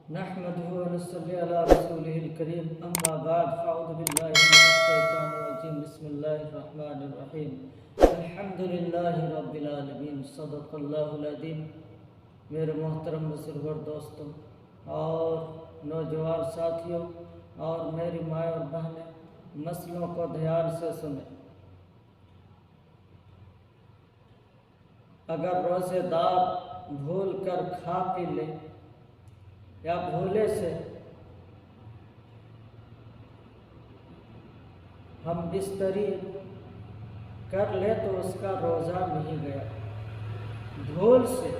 नहमदुहु व नसल्ली अला रसूलिहिल करीम अम्मा बाद फ़अऊज़ु बिल्लाहि मिनश शैतानिर रजीम बिस्मिल्लाहिर रहमानिर रहीम अल्हम्दुलिल्लाहि रब्बिल आलमीन सदक़ल्लाहुल अज़ीम। मेरे मोहतरम बुजुर्ग दोस्तों और नौजवान साथियों और मेरी माँ और बहनें, मसलों को ध्यान से सुने। अगर रोज़ेदार भूल कर खा पी ले या भूले से हम बिस्तरी कर ले तो उसका रोज़ा नहीं गया। भूल से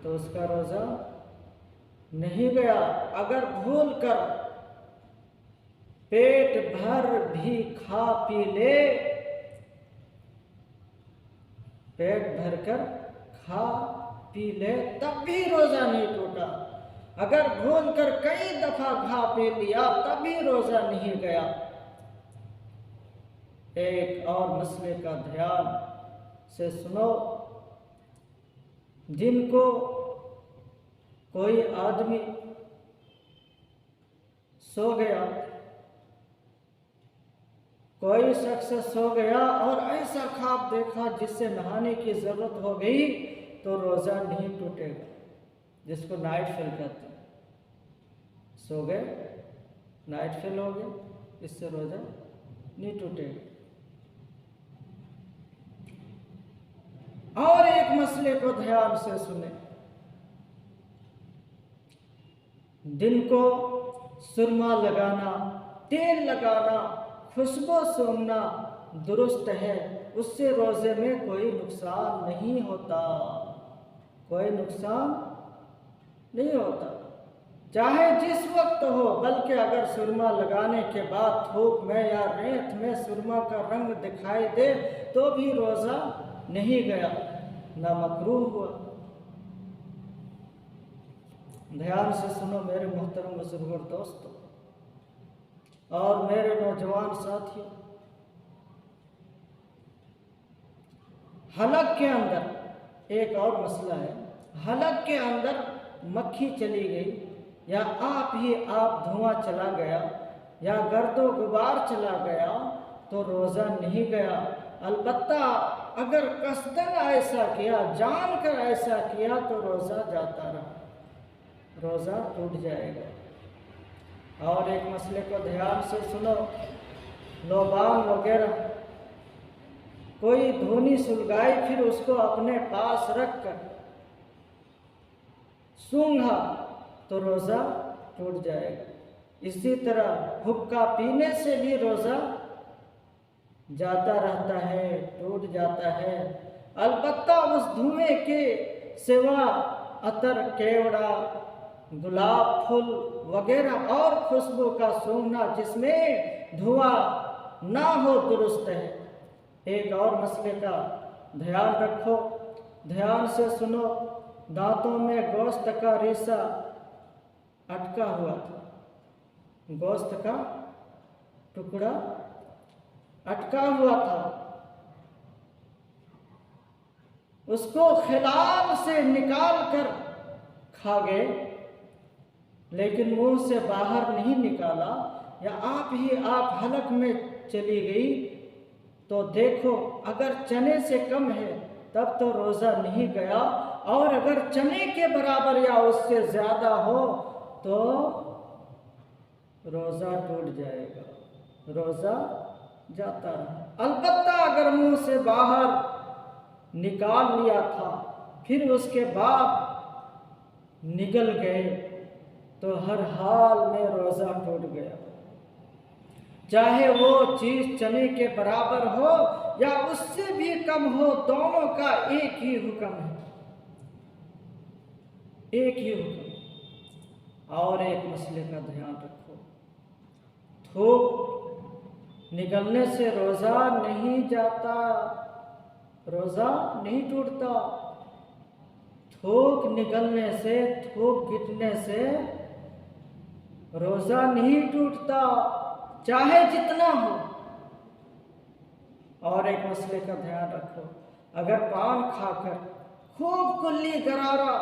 तो उसका रोज़ा नहीं गया। अगर भूल कर पेट भर भी खा पी ले, पेट भर कर खा पी ले तब भी रोज़ा नहीं टूटा। अगर भूल कर कई दफ़ा खा पी लिया तब भी रोज़ा नहीं गया। एक और मसले का ध्यान से सुनो। जिनको कोई आदमी सो गया, कोई शख्स सो गया और ऐसा ख्वाब देखा जिससे नहाने की ज़रूरत हो गई तो रोज़ा नहीं टूटेगा, जिसको नाइट फेल कहते हैं। सो गए, नाइट फेल हो गए, इससे रोज़ा नहीं टूटेगा। और एक मसले को ध्यान से सुने। दिन को सुरमा लगाना, तेल लगाना, खुशबू सूंघना दुरुस्त है, उससे रोज़े में कोई नुकसान नहीं होता, कोई नुकसान नहीं होता, चाहे जिस वक्त हो। बल्कि अगर सुरमा लगाने के बाद धूप में या रेत में सुरमा का रंग दिखाई दे तो भी रोज़ा नहीं गया, ना मकरूह हुआ। ध्यान से सुनो मेरे मोहतरम बुजुर्गों दोस्तों और मेरे नौजवान साथियों। हलक के अंदर एक और मसला है। हलक के अंदर मक्खी चली गई या आप धुआं चला गया या गर्दो गुबार चला गया तो रोज़ा नहीं गया। अलबत्ता अगर कसदन ऐसा किया, जानकर ऐसा किया तो रोज़ा जाता रहा, रोज़ा टूट जाएगा। और एक मसले को ध्यान से सुनो। लोबान वगैरह कोई धुनी सुलगाई फिर उसको अपने पास रख कर सूंघा तो रोज़ा टूट जाएगा। इसी तरह हुक्का पीने से भी रोज़ा जाता रहता है, टूट जाता है। अलबत्ता उस धुएं के सिवा अतर, केवड़ा, गुलाब फूल वगैरह और खुशबू का सूंघना जिसमें धुआं ना हो दुरुस्त है। एक और मसले का ध्यान रखो, ध्यान से सुनो। दांतों में गोश्त का रेशा अटका हुआ था, गोश्त का टुकड़ा अटका हुआ था, उसको खिलाल से निकाल कर खा गए, लेकिन मुंह से बाहर नहीं निकाला या आप हलक में चली गई तो देखो, अगर चने से कम है तब तो रोज़ा नहीं गया, और अगर चने के बराबर या उससे ज़्यादा हो तो रोज़ा टूट जाएगा, रोज़ा जाता रहा। अलबत्ता अगर मुंह से बाहर निकाल लिया था फिर उसके बाद निगल गए तो हर हाल में रोज़ा टूट गया, चाहे वो चीज़ चने के बराबर हो या उससे भी कम हो। दोनों का एक ही हुक्म है, एक ही हुक्म। और एक मसले का ध्यान रखो। थूक निकलने से रोज़ा नहीं जाता, रोज़ा नहीं टूटता। थूक निकलने से, थूक गिरने से रोज़ा नहीं टूटता, चाहे जितना हो। और एक मसले का ध्यान रखो। अगर पान खाकर खूब कुल्ली गरारा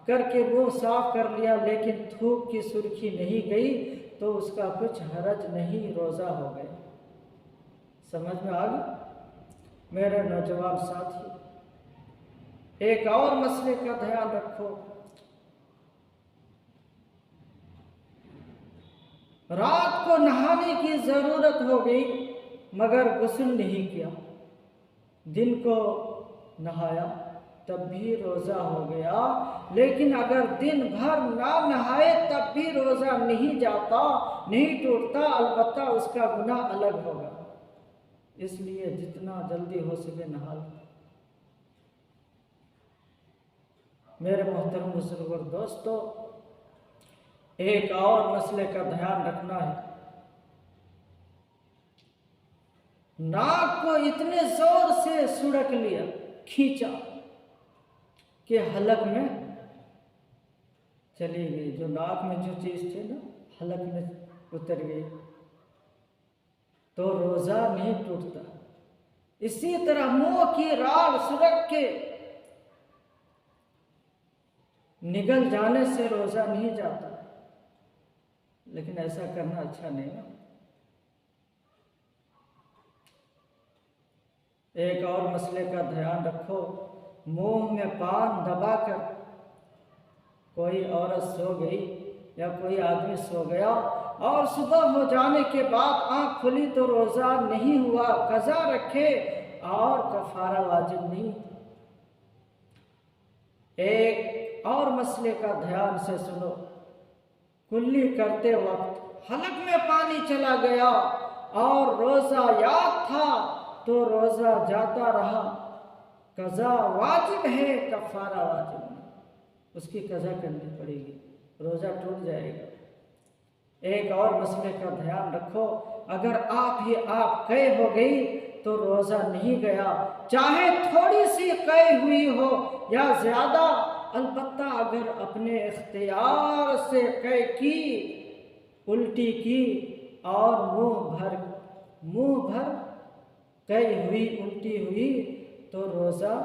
करके वो साफ कर लिया लेकिन थूक की सुर्खी नहीं गई तो उसका कुछ हरज नहीं, रोज़ा हो गया। समझ में आ गया मेरे नौजवान साथी? एक और मसले का ध्यान रखो, रात को नहाने की जरूरत हो गई मगर गुस्ल नहीं किया, दिन को नहाया तब भी रोज़ा हो गया। लेकिन अगर दिन भर ना नहाए तब भी रोज़ा नहीं जाता, नहीं टूटता, अलबत्ता उसका गुनाह अलग होगा। इसलिए जितना जल्दी हो सके नहा लो। मेरे मोहतरम बुजुर्ग दोस्तों, एक और मसले का ध्यान रखना है, नाक को इतने जोर से सुड़क लिया, खींचा कि हलक में चली गई, जो नाक में जो चीज थी ना हलक में उतर गई, तो रोजा नहीं टूटता। इसी तरह मुंह की राल सुड़क के निगल जाने से रोजा नहीं जाता, लेकिन ऐसा करना अच्छा नहीं है। एक और मसले का ध्यान रखो, मुंह में पान दबाकर कोई औरत सो गई या कोई आदमी सो गया और सुबह हो जाने के बाद आंख खुली तो रोजा नहीं हुआ, कज़ा रखे और कफारा वाजिब नहीं। एक और मसले का ध्यान से सुनो, कुल्ली करते वक्त हलक में पानी चला गया और रोजा याद था तो रोजा जाता रहा, कज़ा वाजिब है, कफारा वाजिब नहीं, उसकी कज़ा करनी पड़ेगी, रोजा टूट जाएगा। एक और मसले का ध्यान रखो, अगर आप कई हो गई तो रोजा नहीं गया, चाहे थोड़ी सी कई हुई हो या ज्यादा, अलबत्ता अगर अपने इख्तियार से कई की, उल्टी की और मुंह भर कई हुई, उल्टी हुई, तो रोजा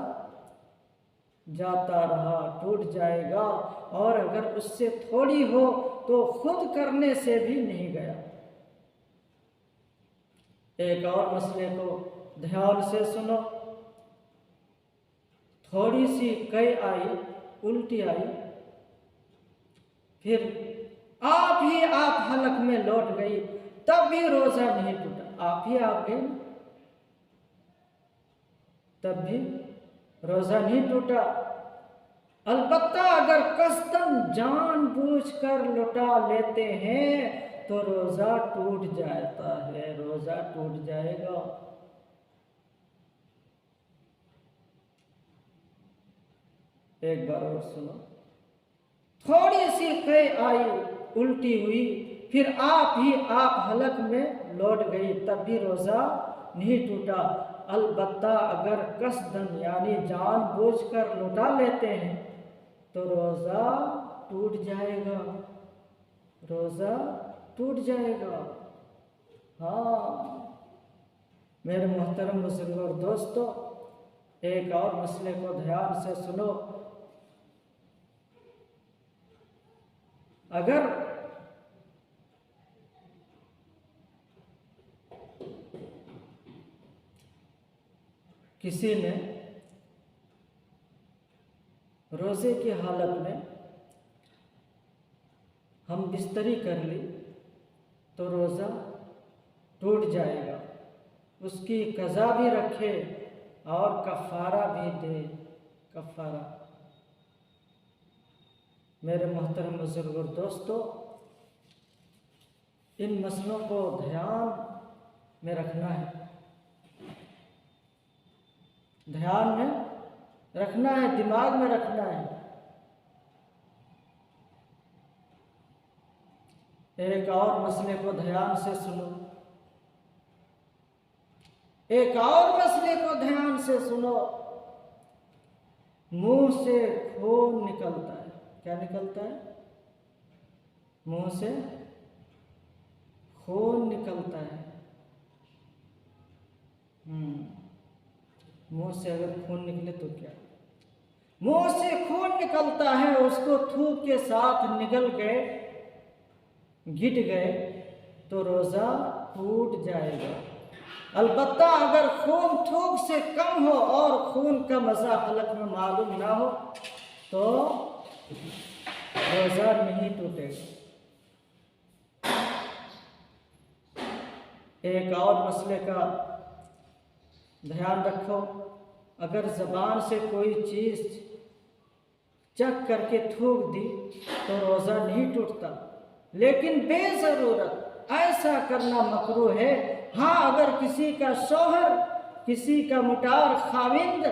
जाता रहा, टूट जाएगा। और अगर उससे थोड़ी हो तो खुद करने से भी नहीं गया। एक और मसले को ध्यान से सुनो, थोड़ी सी कई आई, उल्टी आई, फिर आप हलक में लौट गई, तब भी रोजा नहीं टूटा। आप गए तब भी रोजा नहीं टूटा। अलबत्ता अगर कसदन जानबूझकर लौटा लेते हैं तो रोजा टूट जाता है, रोजा टूट जाएगा। एक बार और सुनो, थोड़ी सी कई आई, उल्टी हुई, फिर आप हलक में लौट गई, तब भी रोजा नहीं टूटा। अलबत्ता अगर कसदन यानी जानबूझकर लौटा लेते हैं तो रोजा टूट जाएगा, रोजा टूट जाएगा। हाँ मेरे मोहतरम बुजुर्ग और दोस्तों, एक और मसले को ध्यान से सुनो, अगर किसी ने रोजे की हालत में हम बिस्तरी कर ली तो रोज़ा टूट जाएगा, उसकी कज़ा भी रखे और कफ़ारा भी दे, कफ़ारा। मेरे मोहतरम बुजुर्ग और दोस्तों, इन मसलों को ध्यान में रखना है, ध्यान में रखना है, दिमाग में रखना है। एक और मसले को ध्यान से सुनो, एक और मसले को ध्यान से सुनो, मुंह से खून निकलता है। क्या निकलता है? मुंह से खून निकलता है। मुंह से अगर खून निकले तो क्या? मुंह से खून निकलता है, उसको थूक के साथ निगल गए, गिर गए तो रोज़ा टूट जाएगा। अलबत्ता अगर खून थूक से कम हो और खून का मज़ा हलक में मालूम ना हो तो रोज़ा नहीं टूटेगा। एक और मसले का ध्यान रखो, अगर ज़बान से कोई चीज़ चख करके थूक दी तो रोज़ा नहीं टूटता, लेकिन बेज़रूरत ऐसा करना मकरूह है। हाँ, अगर किसी का शौहर, किसी का मुटार खाविंद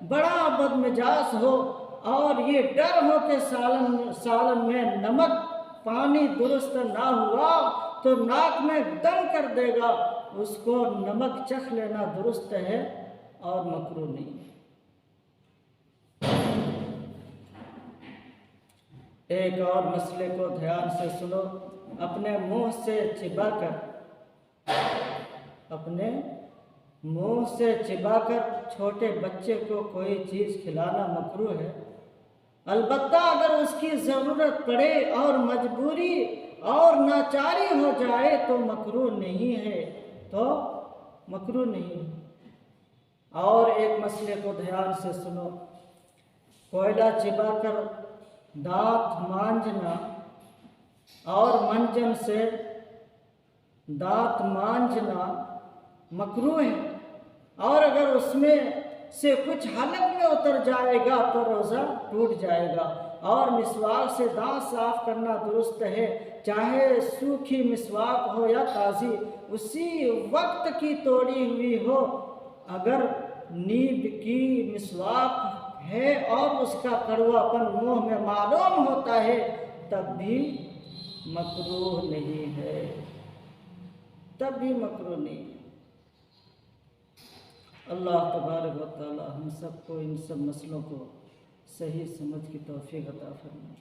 बड़ा बदमिजाज हो और ये डर हो कि सालन में नमक पानी दुरुस्त ना हुआ तो नाक में दम कर देगा, उसको नमक चख लेना दुरुस्त है और मकरूह नहीं। एक और मसले को ध्यान से सुनो, अपने मुंह से चिबाकर छोटे बच्चे को कोई चीज़ खिलाना मकरूह है। अलबत्ता अगर उसकी ज़रूरत पड़े और मजबूरी और नाचारी हो जाए तो मकरूह नहीं है, तो मकरूह नहीं है। और एक मसले को ध्यान से सुनो, कोयला चिबाकर दांत मांझना और मंजन से दांत मांझना मकरूह है, और अगर उसमें से कुछ हलक में उतर जाएगा तो रोज़ा टूट जाएगा। और मिसवाक से दांत साफ करना दुरुस्त है, चाहे सूखी मिसवाक हो या ताज़ी, उसी वक्त की तोड़ी हुई हो। अगर नींद की मिसवाक है और उसका कड़वापन मुंह में मालूम होता है तब भी मकरूह नहीं है, तब भी मकरूह नहीं है। अल्लाह तबारक व तआला हम सबको इन सब मसलों को सही समझ की तौफीक अता फरमाए।